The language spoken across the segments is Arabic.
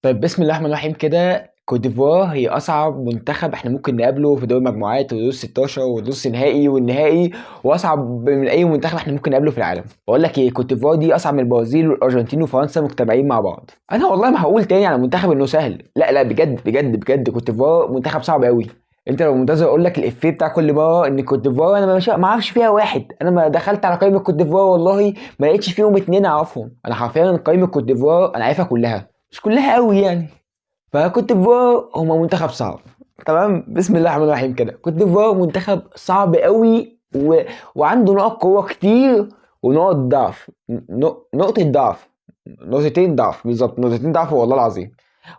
طيب بسم الله الرحمن الرحيم كده. كوت ديفوار هي اصعب منتخب احنا ممكن نقابله في دور المجموعات ودور 16 ونص نهائي والنهائي، واصعب من اي منتخب احنا ممكن نقابله في العالم. بقول لك ايه، كوت ديفوار دي اصعب من البرازيل والارجنتين وفرنسا مجتمعين مع بعض. انا والله ما هقول تاني على منتخب انه سهل، لا لا، بجد بجد بجد كوت ديفوار منتخب صعب قوي. انت لو منتظر اقول لك الافيه بتاع كل مره ان كوت ديفوار انا ما اعرفش فيها واحد، انا ما دخلت على قائمه كوت ديفوار والله ما لقيتش فيهم اتنين اعرفهم. انا حرفيا قائمه كوت ديفوار انا عارفها كلها، مش كلها قوي يعني. فكوت ديفوار هما منتخب صعب. تمام، بسم الله الرحمن الرحيم كده. كوت ديفوار منتخب صعب قوي وعنده نقط قوة كتير ونقط ضعف. نقطة ضعف، نقطتين ضعف بالظبط، نقطتين ضعف والله العظيم.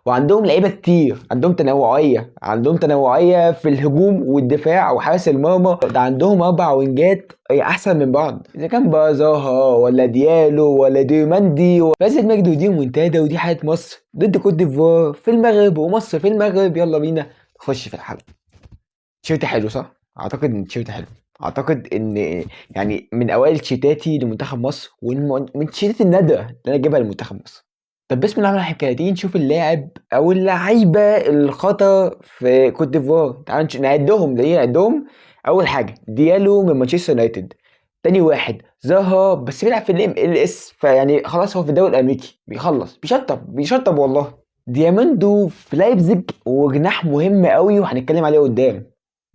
وعندهم لعيبة كتير، عندهم تنوعية في الهجوم والدفاع وحارس المرمى. ده عندهم 4 وينجات أحسن من بعض، إذا كان بقى زاها ولا ديالو ولا ديماندي وفازت مجدي ودي منتدى. ودي حالة مصر ضد كوت ديفوار في المغرب ومصر في المغرب. يلا بينا نخش في الحلقة. تيشيرت حلو صح؟ أعتقد إن التيشيرت حلو. أعتقد إن يعني من أوائل تيشيرتاتي لمنتخب مصر ومن التيشيرتات النادرة اللي أنا أجيبها لمنتخب مصر. طب بسم الله الرحمن الرحيم كده، تيجي نشوف اللاعب او اللعيبه الخطر في كوت ديفوار. تعال نعدهم، اول حاجه ديالو من مانشستر يونايتد. تاني واحد زاها بس بيلعب في الام ال اس، فيعني خلاص هو في الدوري الامريكي بيخلص بيشطب والله. دياموندو في لايبزيج وجناح مهم قوي وهنتكلم عليه قدام.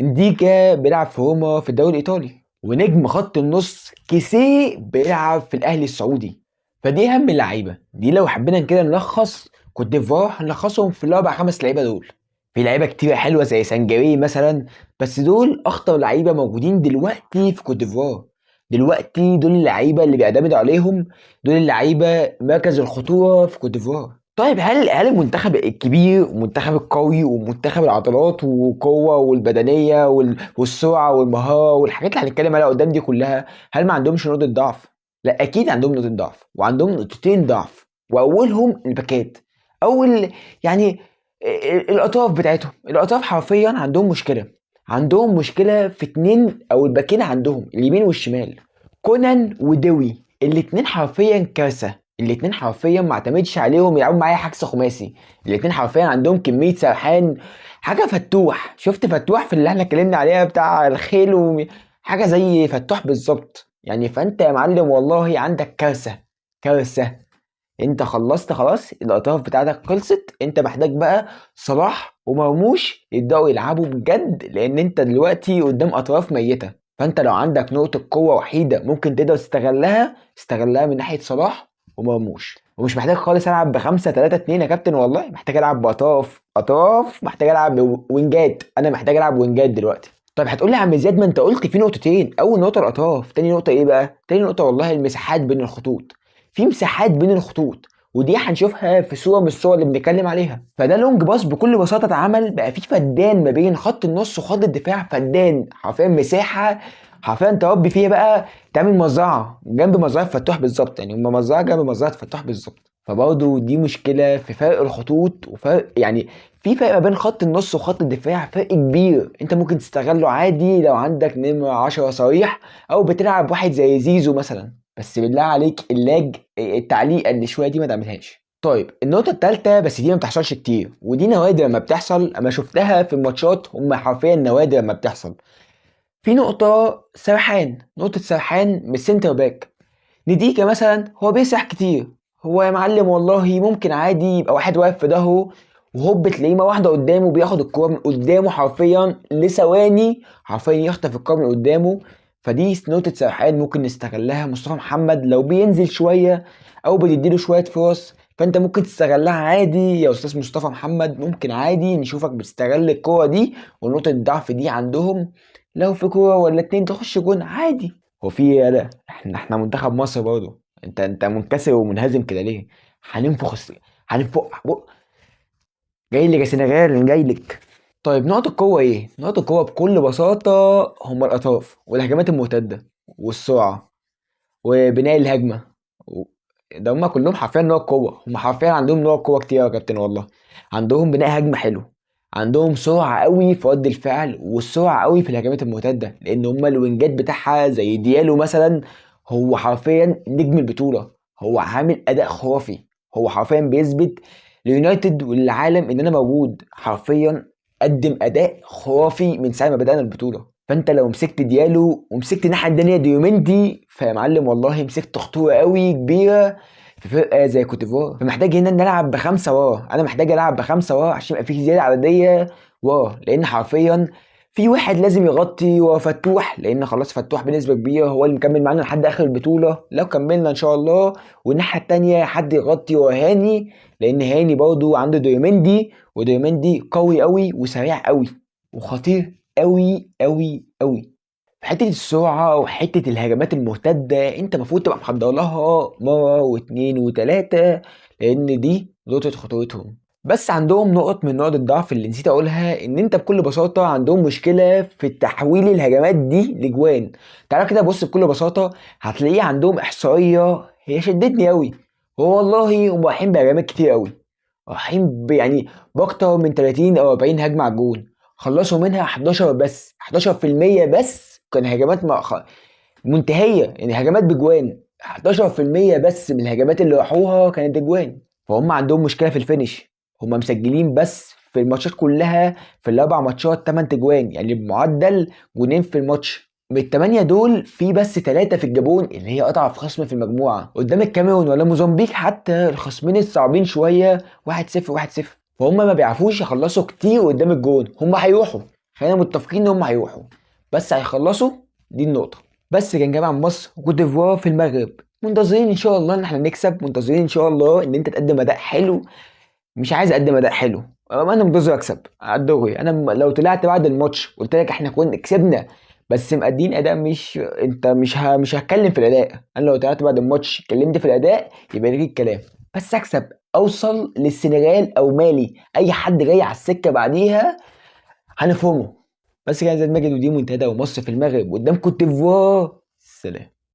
انديكا بيلعب في روما في الدوري الايطالي. ونجم خط النص كيسيه بيلعب في الاهلي السعودي. فدي اهم اللعيبه دي. لو حبينا كده نلخص كوت ديفوار هنلخصهم في الاربع خمس لعيبه دول. في لعيبه كتير حلوه زي سانجاري مثلا، بس دول اخطر لعيبه موجودين دلوقتي في كوت ديفوار. دلوقتي دول اللعيبه اللي بيعتمدوا عليهم، دول اللعيبه مركز الخطوره في كوت ديفوار. طيب هل المنتخب الكبير والمنتخب القوي ومنتخب العضلات والقوه والبدنيه والسرعه والمهاره والحاجات اللي هنتكلم عليها قدام دي كلها، هل ما عندهمش نقطه ضعف؟ لا، اكيد عندهم نقطتين ضعف، وعندهم نقطتين ضعف، واولهم الباكات. اول يعني الاطراف بتاعتهم، الاطراف حرفيا عندهم مشكله في اتنين، او الباكين عندهم اليمين والشمال. كونان ودوي الاتنين حرفيا كارثه. الاتنين حرفيا ما اعتمدش عليهم يلعبوا معايا حجز خماسي. الاتنين حرفيا عندهم كميه سرحان. حاجه فتوح، شفت فتوح في اللي احنا اتكلمنا عليها بتاع الخيل حاجه زي فتوح بالظبط يعني. فانت يا معلم والله عندك كارثه، كارثه. انت خلصت خلاص، الاطراف بتاعتك خلصت، انت محتاج بقى صلاح ومرموش يبداوا يلعبوا بجد، لان انت دلوقتي قدام اطراف ميته. فانت لو عندك نقطه قوه وحيده ممكن تقدر تستغلها، استغلها من ناحيه صلاح ومرموش. ومش محتاج خالص العب بخمسة تلاتة اتنين يا كابتن، والله محتاج العب باطراف، محتاج العب بوينجات. انا محتاج العب وينجات دلوقتي. طيب هتقول لي يا عم زياد ما انت قلت في نقطتين، اول نقطه الاطراف، تاني نقطه ايه بقى؟ تاني نقطه والله المساحات بين الخطوط. في مساحات بين الخطوط، ودي هنشوفها في صوره من الصور اللي بنتكلم عليها. فده لونج باص بكل بساطه اتعمل بقى في فدان ما بين خط النص وخط الدفاع، فدان حرفيا مساحه، حرفيا تربي فيها بقى، تعمل مزرعه جنب مزرعه فتوح بالظبط. يعني هم مزرعه جنب مزرعه فتوح بالظبط. فبرضه دي مشكله في فرق الخطوط وفرق يعني، في فرق ما بين خط النص وخط الدفاع، فرق كبير. انت ممكن تستغله عادي لو عندك نمرة 10 صريح، او بتلعب واحد زي زيزو مثلا. بس بالله عليك التعليقه اللي شويه دي ما تعملهاش. طيب النقطه الثالثه، بس دي ما بتحصلش كتير ودي نوادر لما بتحصل، اما شفتها في الماتشات هم حرفيا نوادر لما بتحصل. في نقطه سرحان من السنتر باك. نديكا مثلا هو بيسرح كتير. هو يا معلم والله ممكن عادي يبقى واحد واقف في ظهره وهوب تلاقيه ما واحده قدامه بياخد الكوره من قدامه حرفيا لثواني، حرفيا يخطف الكوره من قدامه. فدي نقطة سرحان ممكن نستغلها. مصطفى محمد لو بينزل شوية أو بتديله شوية فرص، فأنت ممكن تستغلها عادي يا أستاذ مصطفى محمد. ممكن عادي نشوفك بتستغل الكورة دي ونقطة الضعف دي عندهم. لو في كورة ولا اتنين تخش جون عادي. هو في ايه؟ لا احنا منتخب مصر برضه. انت منكسر ومنهزم كده ليه؟ هننفخ هننفخ جاي لك يا سنغال جاي لك. طيب نقط القوة ايه؟ نقط القوة بكل بساطة هم الأطراف والهجمات المرتدة والسرعة وبناء الهجمة و- ده هم كلهم حرفيا نقط قوة. هم حرفيا عندهم نقط قوة كتير يا كابتن والله. عندهم بناء هجمة حلو، عندهم سرعة قوي في رد الفعل، والسرعة قوي في الهجمات المرتدة، لأن هم الوينجات بتاعها زي ديالو مثلا. هو حرفيا نجم البطولة، هو عامل أداء خرافي. هو حرفيا بيثبت ليونايتد وللعالم ان انا موجود. حرفيا قدم اداء خرافي من ساعه ما بدانا البطوله. فانت لو مسكت ديالو ومسكت الناحيه التانيه ديوميندي، فيا معلم والله مسكت خطوره قوي كبيره في فرقه زي كوتيفوار. فمحتاج هنا ان نلعب بخمسه ورا. انا محتاج العب بخمسه ورا عشان يبقى في زياده عدديه ورا، لان حرفيا في واحد لازم يغطي ورا فتوح، لان خلاص فتوح بنسبه كبيره هو اللي مكمل معانا لحد اخر البطوله لو كملنا ان شاء الله. والناحيه التانيه حد يغطي ورا هاني، لان هاني برضو عنده ديوميندي، وديوميندي قوي قوي وسريع قوي وخطير قوي قوي قوي. في حته السرعه وحته الهجمات المرتده انت المفروض تبقى محضر لها مره واتنين وتلاته، لان دي نقطه خطورتهم. بس عندهم نقط من نقط الضعف اللي نسيت اقولها، ان انت بكل بساطه عندهم مشكله في تحويل الهجمات دي لجوان. تعالى كده بص بكل بساطه هتلاقيه عندهم احصائيه هي شدتني قوي. هو والله هم رايحين بهجمات كتير قوي، رايحين يعني باكتر من 30 او 40 هجمه على الجون، خلصوا منها 11 بس. 11% بس كان هجمات منتهيه، يعني هجمات بجوان. 11% بس من الهجمات اللي راحوها كانت بجوان. فهم عندهم مشكله في الفينش. هم مسجلين بس في الماتشات كلها في الاربع ماتشات 8 تجوان، يعني بمعدل جونين في الماتش. من الثمانية دول في بس ثلاثة في الجابون اللي هي أضعف خصم في المجموعة قدام الكاميرون ولا موزمبيق، حتى الخصمين الصعبين شوية 1-0 1-0. فهم ما بيعرفوش يخلصوا كتير قدام الجون. هم هيروحوا، خلينا متفقين إن هم هيروحوا، بس هيخلصوا، دي النقطة. بس كان جامعة مصر وكوت ديفوار في المغرب. منتظرين ان شاء الله ان احنا نكسب، منتظرين ان شاء الله ان انت تقدم اداء حلو. مش عايز اقدم اداء حلو، انا منتظر اكسب على الدغري. انا لو طلعت بعد الماتش قلت لك احنا كنا كسبنا بس مقدين اداء، مش انت مش هتكلم في الاداء. انا لو طلعت بعد الماتش اتكلمت في الاداء يبقى ليه الكلام. بس اكسب اوصل للسنغال او مالي، اي حد جاي على السكه بعديها هنفهمه. بس كده زي المجد ودي منتدى ومصر في المغرب قدام كوت ديفوار. سلام.